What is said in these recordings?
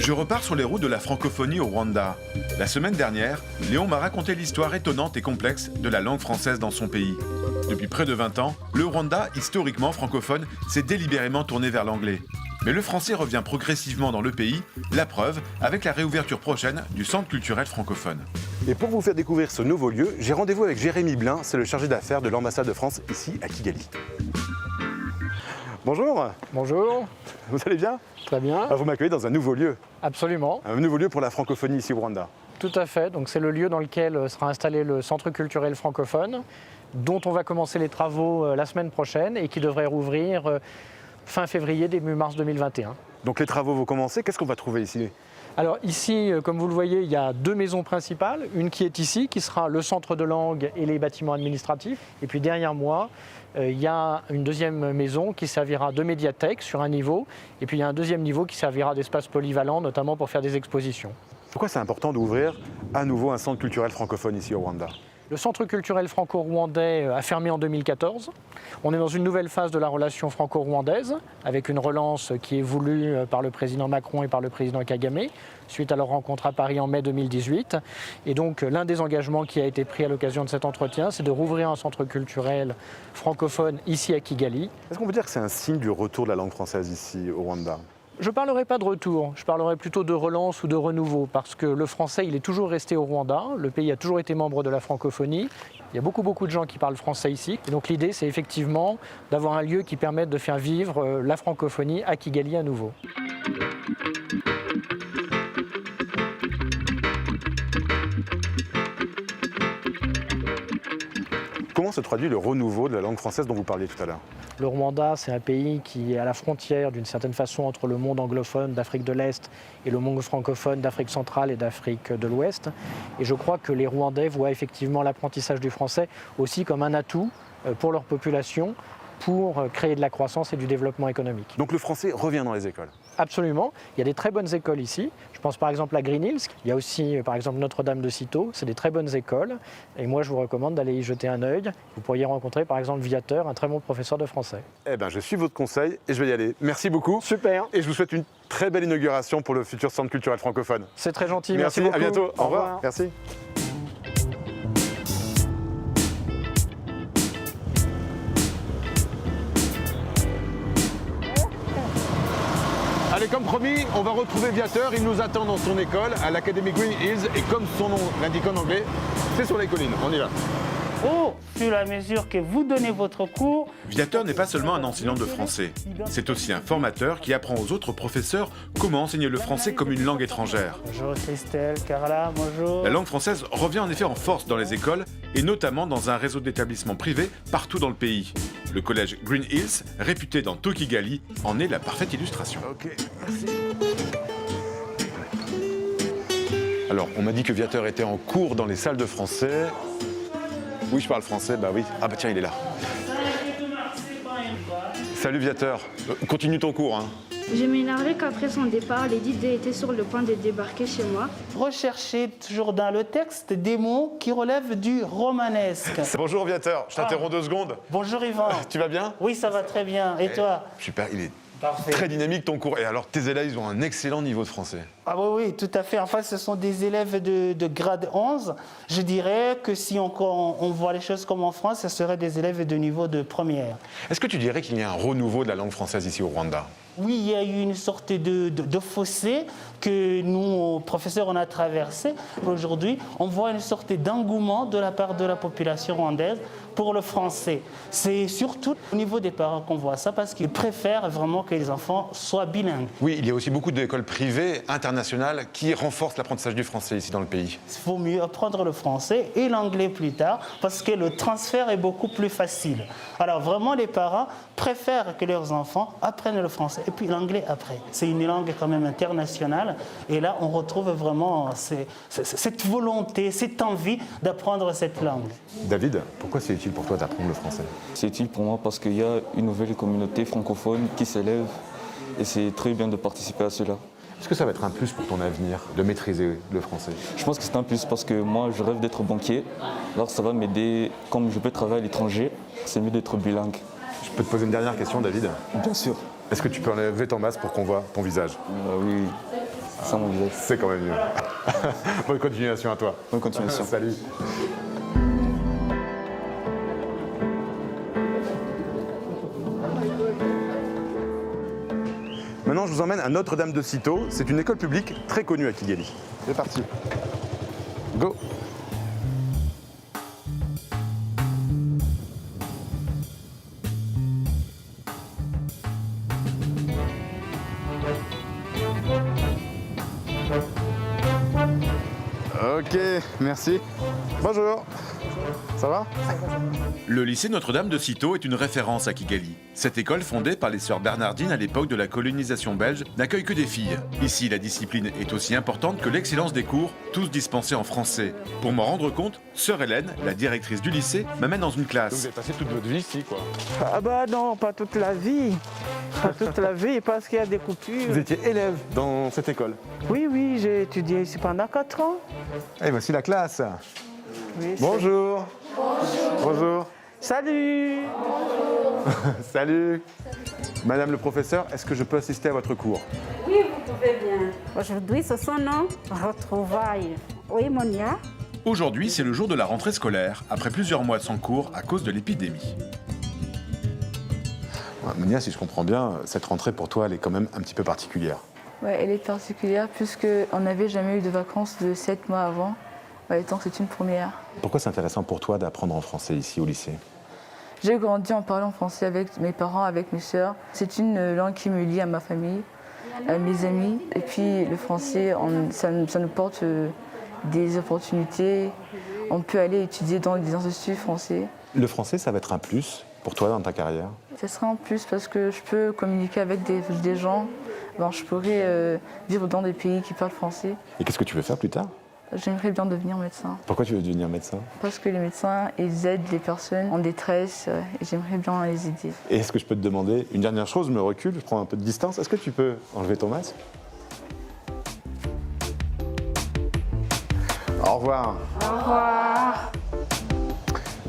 Je repars sur les routes de la francophonie au Rwanda. La semaine dernière, Léon m'a raconté l'histoire étonnante et complexe de la langue française dans son pays. Depuis près de 20 ans, le Rwanda, historiquement francophone, s'est délibérément tourné vers l'anglais. Mais le français revient progressivement dans le pays, la preuve avec la réouverture prochaine du Centre culturel francophone. Et pour vous faire découvrir ce nouveau lieu, j'ai rendez-vous avec Jérémy Blin, c'est le chargé d'affaires de l'ambassade de France ici à Kigali. Bonjour. Bonjour. Vous allez bien? Très bien. Vous m'accueillez dans un nouveau lieu. Absolument. Un nouveau lieu pour la francophonie ici au Rwanda. Tout à fait. Donc c'est le lieu dans lequel sera installé le Centre culturel francophone, dont on va commencer les travaux la semaine prochaine et qui devrait rouvrir fin février, début mars 2021. Donc les travaux vont commencer. Qu'est-ce qu'on va trouver ici? Alors ici, comme vous le voyez, il y a deux maisons principales. Une qui est ici, qui sera le centre de langue et les bâtiments administratifs. Et puis derrière moi, il y a une deuxième maison qui servira de médiathèque sur un niveau. Et puis il y a un deuxième niveau qui servira d'espace polyvalent, notamment pour faire des expositions. Pourquoi c'est important d'ouvrir à nouveau un centre culturel francophone ici au Rwanda? Le Centre culturel franco-rwandais a fermé en 2014. On est dans une nouvelle phase de la relation franco-rwandaise, avec une relance qui est voulue par le président Macron et par le président Kagame, suite à leur rencontre à Paris en mai 2018. Et donc l'un des engagements qui a été pris à l'occasion de cet entretien, c'est de rouvrir un centre culturel francophone ici à Kigali. Est-ce qu'on peut dire que c'est un signe du retour de la langue française ici au Rwanda? Je ne parlerai pas de retour, je parlerai plutôt de relance ou de renouveau, parce que le français, il est toujours resté au Rwanda, le pays a toujours été membre de la francophonie, il y a beaucoup de gens qui parlent français ici, et donc l'idée c'est effectivement d'avoir un lieu qui permette de faire vivre la francophonie à Kigali à nouveau. Comment se traduit le renouveau de la langue française dont vous parliez tout à l'heure? Le Rwanda, c'est un pays qui est à la frontière d'une certaine façon entre le monde anglophone d'Afrique de l'Est et le monde francophone d'Afrique centrale et d'Afrique de l'Ouest. Et je crois que les Rwandais voient effectivement l'apprentissage du français aussi comme un atout pour leur population, pour créer de la croissance et du développement économique. Donc le français revient dans les écoles? Absolument. Il y a des très bonnes écoles ici. Je pense par exemple à Green Hills. Il y a aussi par exemple Notre-Dame de Cîteaux. C'est des très bonnes écoles. Et moi, je vous recommande d'aller y jeter un œil. Vous pourriez rencontrer par exemple Viateur, un très bon professeur de français. Eh bien, je suis votre conseil et je vais y aller. Merci beaucoup. Super. Et je vous souhaite une très belle inauguration pour le futur Centre culturel francophone. C'est très gentil. Merci Beaucoup. À bientôt. Au Au revoir. revoir. Merci. Allez, comme promis, on va retrouver Viateur. Il nous attend dans son école à l'Académie Green Hills. Et comme son nom l'indique en anglais, c'est sur les collines. On y va. Au fur et à mesure que vous donnez votre cours. Viateur n'est pas seulement un enseignant de français. C'est aussi un formateur qui apprend aux autres professeurs comment enseigner le français comme une langue étrangère. Bonjour Christelle, Carla, bonjour. La langue française revient en effet en force dans les écoles et notamment dans un réseau d'établissements privés partout dans le pays. Le collège Green Hills, réputé dans tout Kigali, en est la parfaite illustration. Ok, merci. Alors, on m'a dit que Viateur était en cours dans les salles de français. Oui, je parle français, bah oui. Ah bah tiens, il est là. Salut Viateur, continue ton cours. Hein. Je m'énervais qu'après son départ, Lady Day était sur le point de débarquer chez moi. Recherchez toujours dans le texte des mots qui relèvent du romanesque. Bonjour Viateur, je t'interromps 2 secondes. Bonjour Yvan. Tu vas bien? Oui, ça va très bien. Et toi? Super, il est Parfait. très dynamique ton cours. Et alors, tes élèves, ils ont un excellent niveau de français. Ah oui, oui, tout à fait. Enfin, ce sont des élèves de grade 11. Je dirais que si on voit les choses comme en France, ce seraient des élèves de niveau de première. Est-ce que tu dirais qu'il y a un renouveau de la langue française ici au Rwanda? Oui, il y a eu une sorte de fossé que nous, professeurs, on a traversé. Aujourd'hui, on voit une sorte d'engouement de la part de la population rwandaise pour le français. C'est surtout au niveau des parents qu'on voit ça parce qu'ils préfèrent vraiment que les enfants soient bilingues. Oui, il y a aussi beaucoup d'écoles privées internationales qui renforcent l'apprentissage du français ici dans le pays. Il faut mieux apprendre le français et l'anglais plus tard parce que le transfert est beaucoup plus facile. Alors vraiment, les parents préfèrent que leurs enfants apprennent le français et puis l'anglais après. C'est une langue quand même internationale et là, on retrouve vraiment cette volonté, cette envie d'apprendre cette langue. David, pourquoi c'est utile pour toi d'apprendre le français? C'est utile pour moi parce qu'il y a une nouvelle communauté francophone qui s'élève et c'est très bien de participer à cela. Est-ce que ça va être un plus pour ton avenir de maîtriser le français? Je pense que c'est un plus parce que moi je rêve d'être banquier, alors ça va m'aider, comme je peux travailler à l'étranger, c'est mieux d'être bilingue. Je peux te poser une dernière question, David? Bien sûr. Est-ce que tu peux enlever ton masque pour qu'on voit ton visage? Oui. C'est ça mon visage. C'est quand même mieux. Bonne continuation à toi. Bonne continuation. Salut. Maintenant, je vous emmène à Notre-Dame de Cîteaux. C'est une école publique très connue à Kigali. C'est parti. Go. Ok, merci. Bonjour. Ça va? Le lycée Notre-Dame de Cîteaux est une référence à Kigali. Cette école, fondée par les sœurs Bernardines à l'époque de la colonisation belge, n'accueille que des filles. Ici, la discipline est aussi importante que l'excellence des cours, tous dispensés en français. Pour m'en rendre compte, sœur Hélène, la directrice du lycée, m'amène dans une Donc vous classe. avez passé toute votre vie ici, quoi. Ah bah non, pas toute la vie. Pas toute la vie, parce qu'il y a des coupures. Vous étiez élève dans cette école. Oui, oui, j'ai étudié ici pendant 4 ans. Et voici la classe. Oui, Bonjour. Bonjour. Salut. Salut. Madame le professeur, est-ce que je peux assister à votre cours? Oui, vous pouvez bien. Aujourd'hui, ce sont nos retrouvailles. Oui, Monia. Aujourd'hui, c'est le jour de la rentrée scolaire, après plusieurs mois sans cours à cause de l'épidémie. Monia, si je comprends bien, cette rentrée pour toi, elle est quand même un petit peu particulière. Ouais, elle est particulière puisqu'on n'avait jamais eu de vacances de 7 mois avant. Ouais, donc c'est une première. Pourquoi c'est intéressant pour toi d'apprendre en français ici au lycée? J'ai grandi en parlant français avec mes parents, avec mes sœurs. C'est une langue qui me lie à ma famille, à mes amis. Et puis le français, ça nous porte des opportunités. On peut aller étudier dans des instituts français. Le français, ça va être un plus pour toi dans ta carrière? Ce sera un plus parce que je peux communiquer avec des gens. Ben, je pourrais vivre dans des pays qui parlent français. Et qu'est-ce que tu veux faire plus tard? J'aimerais bien devenir médecin. Pourquoi tu veux devenir médecin? Parce que les médecins, ils aident les personnes en détresse et j'aimerais bien les aider. Et est-ce que je peux te demander une dernière chose? Je me recule, je prends un peu de distance. Est-ce que tu peux enlever ton masque? Au revoir. Au revoir.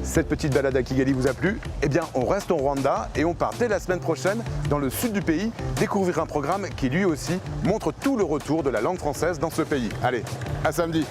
Cette petite balade à Kigali vous a plu? Eh bien, on reste au Rwanda et on part dès la semaine prochaine dans le sud du pays découvrir un programme qui lui aussi montre tout le retour de la langue française dans ce pays. Allez, à samedi.